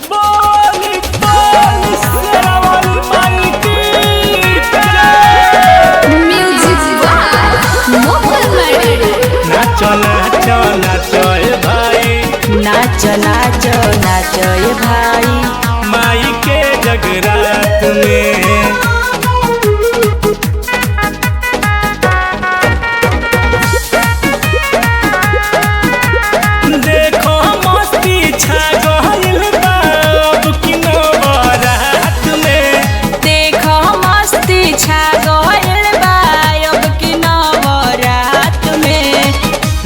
बोली बोली शेरावाली माई की जय। म्यूजिक बाय मोहन मणि। नाचो नाचो नाचो ए भाई, नाचो नाचो नाचो ए भाई, माई के जगरात में। देखो मस्ती छा गइल बा अब की नवरात में। देखो मस्ती छा गइल बा अब की नवरात में।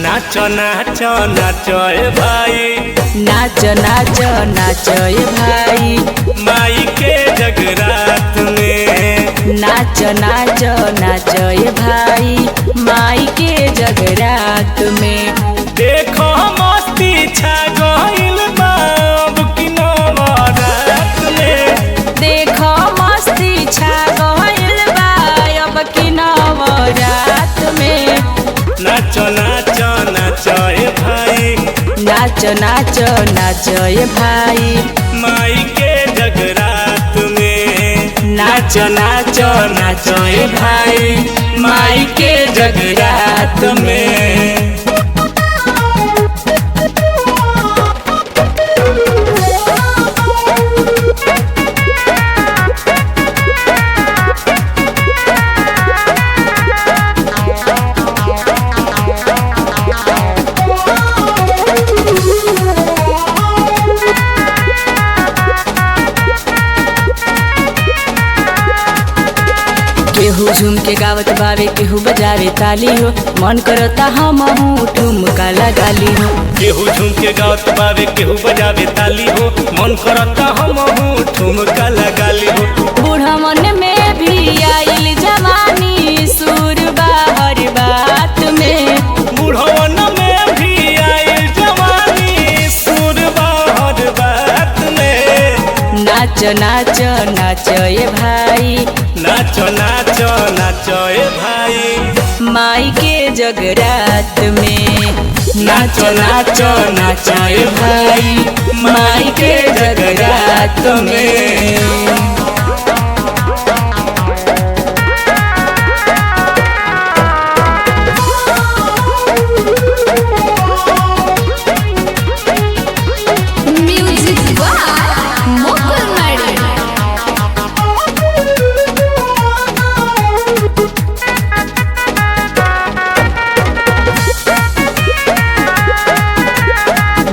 नाचो नाचो नाचो ए भाई, नाचो नाचो नाचो ए भाई, माई के जगरात में। नाचो नाचो नाचो ए भाई, माई के जगरात में। देखो मस्ती छा गइल बा अब की नवरात में। देखो मस्ती छा गइल बा अब की नवरात में। नाचो नाचो नाचो ए भाई, नाचो नाचो नाचो ए भाई, माई के जगरात में। नाचो नाचो नाचो ए भाई, माई के जगरात में। केहू झूम के गावत बावे, केहू बजावे ताली हो। मन करता हमहू ठुमका लगाली हो। केहू झूम के गावत बावे, केहू बजावे ताली हो। मन करता हमहू ठुमका लगाली हो। बूढ़ा मन में भी आइल जवानी, सुर बाहर बात में। बुढ़वन में भी आइल जवानी, सुर बाहर बात में। नाचो नाचो नाचो ए भाई, नाचो नाचो नाचो ए भाई, माई के जगरात में। नाचो नाचो नाचो ए भाई, माई के जगरात में। म्यूजिक बाय मोहन मणि।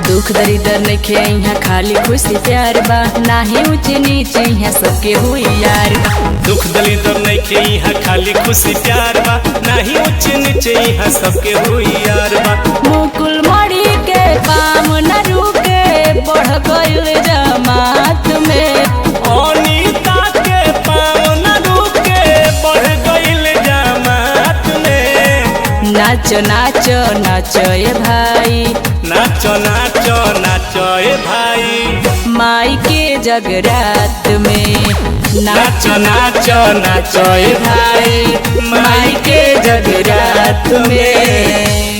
दुख दरिदर नइखे यहाँ, खाली खुशी प्यार बा। नाही ऊंचे नीचे यहाँ सबके हुई यार बा। दुख दलिदर नइखे यहाँ, खाली खुशी प्यार बा। नाही ऊंच नीचे यहाँ सबके हुई यार बा। मुकुल मणि के पाम न रुके, बढ़ गइल जमात में। अनीता के पाँव न रुके, बढ़ गइल जमात में। नाचो नाचो नाचो ए भाई, नाचो नाचो नाचो ए भाई, माई के जगरात में। नाचो नाचो नाचो ए भाई, माई के जगरात में।